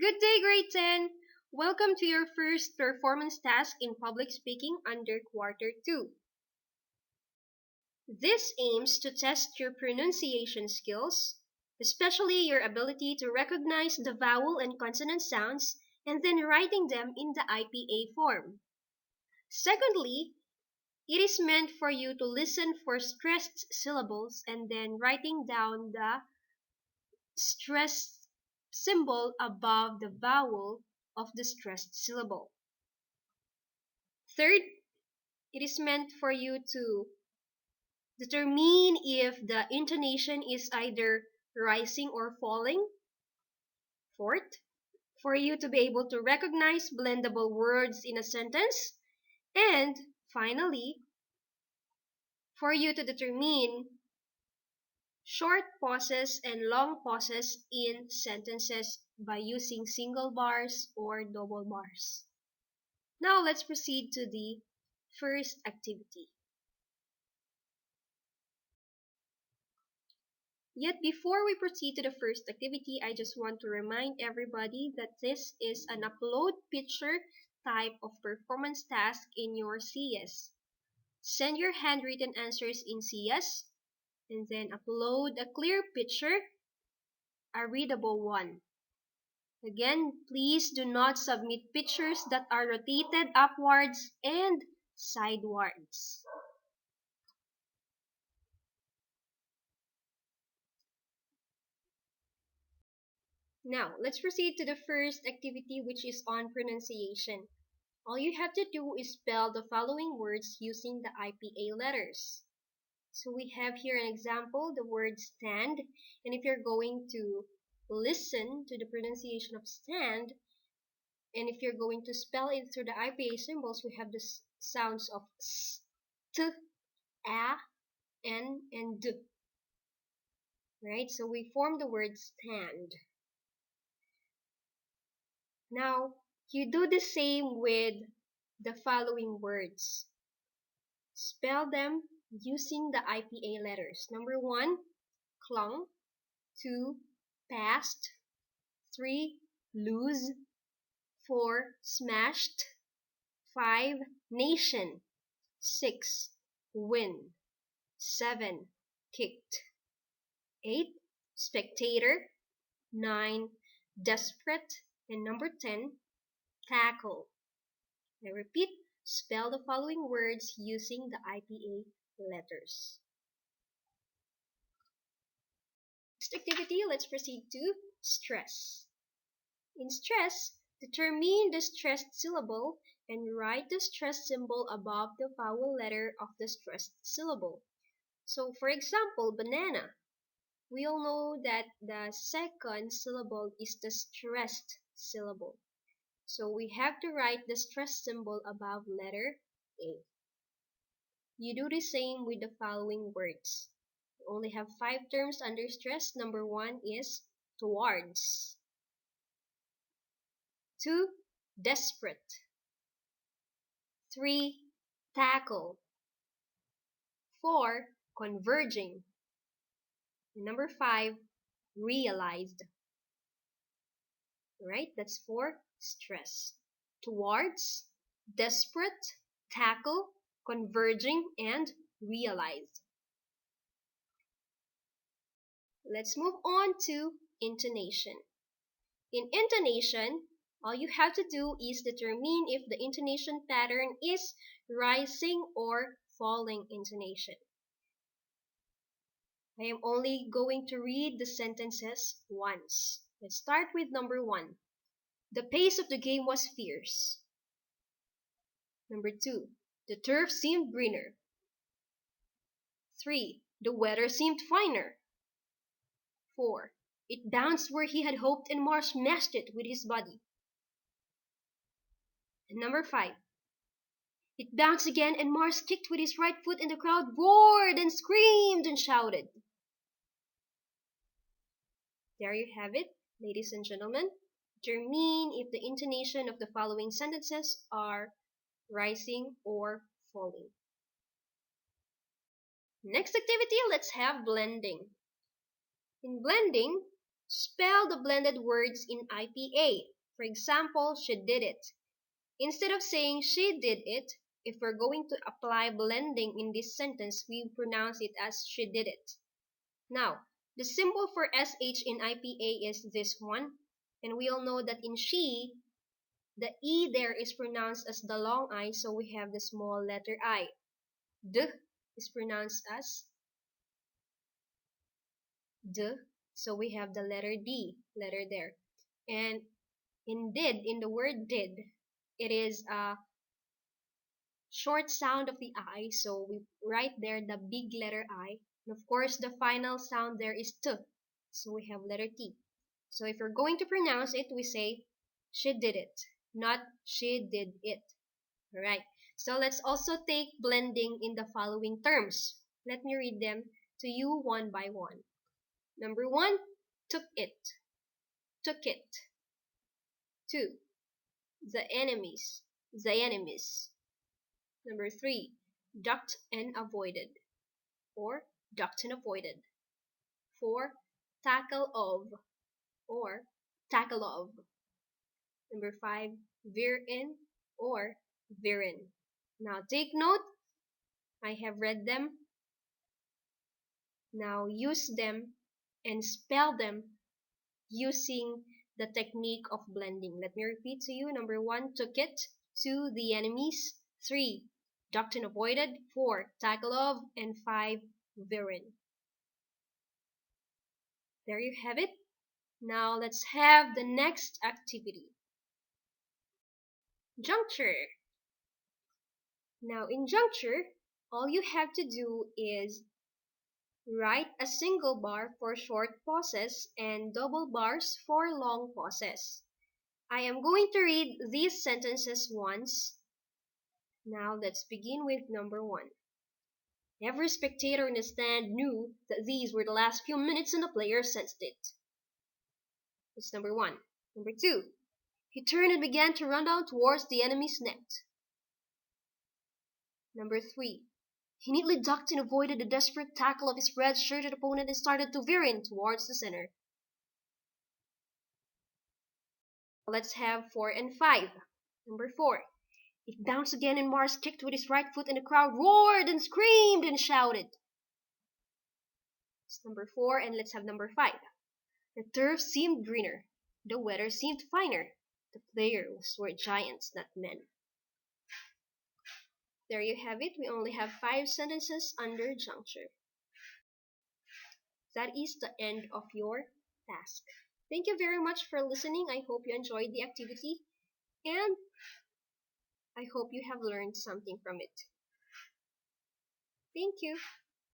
Good day, grade 10! Welcome to your first performance task in public speaking under quarter 2. This aims to test your pronunciation skills, especially your ability to recognize the vowel and consonant sounds and then writing them in the IPA form. Secondly, it is meant for you to listen for stressed syllables and then writing down the stressed symbol above the vowel of the stressed syllable. Third, it is meant for you to determine if the intonation is either rising or falling. Fourth, for you to be able to recognize blendable words in a sentence. And finally, for you to determine short pauses and long pauses in sentences by using single bars or double bars. Now let's proceed to the first activity. Yet before we proceed to the first activity, I just want to remind everybody that this is an upload picture type of performance task in your SIAS. Send your handwritten answers in SIAS and then upload a clear picture, a readable one. Again, please do not submit pictures that are rotated upwards and sidewards. Now, let's proceed to the first activity, which is on pronunciation. All you have to do is spell the following words using the IPA letters. So we have here an example, the word stand, and if you're going to listen to the pronunciation of stand, and if you're going to spell it through the IPA symbols, we have the sounds of s, t, a, n, and d. Right? So we form the word stand. Now, you do the same with the following words. Spell them using the IPA letters. Number 1, clung. 2, passed. 3, lose. 4, smashed. 5, nation. 6, win. 7, kicked. 8, spectator. 9, desperate. And number 10, tackle. I repeat, spell the following words using the IPA letters. Next activity, let's proceed to stress. In stress, determine the stressed syllable and write the stress symbol above the vowel letter of the stressed syllable. So, for example, banana. We all know that the second syllable is the stressed syllable. So we have to write the stress symbol above letter A. You do the same with the following words. You only have 5 terms under stress. Number 1 is towards. 2, desperate. 3, tackle. 4, converging. And number 5, realized. Right? That's for stress. Towards, desperate, tackle, converging, and realized. Let's move on to intonation. In intonation, all you have to do is determine if the intonation pattern is rising or falling intonation. I am only going to read the sentences once. Let's start with number 1. The pace of the game was fierce. Number 2. The turf seemed greener. 3. The weather seemed finer. 4. It bounced where he had hoped and Mars smashed it with his body. And number 5. It bounced again and Mars kicked with his right foot and the crowd roared and screamed and shouted. There you have it, ladies and gentlemen. Determine if the intonation of the following sentences are rising or falling. Next activity, let's have blending. In blending, Spell the blended words in IPA. For example, she did it. Instead of saying she did it, if we're going to apply blending in this sentence, we pronounce it as she did it. Now, the symbol for SH in IPA is this one, and we all know that in she, the E there is pronounced as the long I, so we have the small letter I. D is pronounced as D, so we have the letter D, letter there. And in the word did, it is a short sound of the I, so we write there the big letter I. And of course, the final sound there is T, so we have letter T. So if we're going to pronounce it, we say she did it, not she did it. Alright, so let's also take blending in the following terms. Let me read them to you one by one. Number 1, took it, took it. 2, the enemies, the enemies. Number 3, ducked and avoided, or ducked and avoided. 4, tackle of, or tackle of. Number 5, veer in, or veer in. Now take note, I have read them. Now use them and spell them using the technique of blending. Let me repeat to you. Number 1, took it. 2, the enemies. 3, ducked and avoided. 4, tackle of. And 5, veerin. There you have it. Now let's have the next activity. Juncture. Now in juncture, all you have to do is write a single bar for short pauses and double bars for long pauses. I am going to read these sentences once. Now let's begin with number 1. Every spectator in the stand knew that these were the last few minutes and the player sensed it. That's number 1. Number 2. He turned and began to run down towards the enemy's net. Number 3. He neatly ducked and avoided the desperate tackle of his red-shirted opponent and started to veer in towards the center. Let's have 4 and 5. Number 4. It bounced again and Mars kicked with his right foot and the crowd roared and screamed and shouted. It's number 4, and let's have number 5. The turf seemed greener. The weather seemed finer. The players were giants, not men. There you have it. We only have 5 sentences under juncture. That is the end of your task. Thank you very much for listening. I hope you enjoyed the activity, and I hope you have learned something from it. Thank you.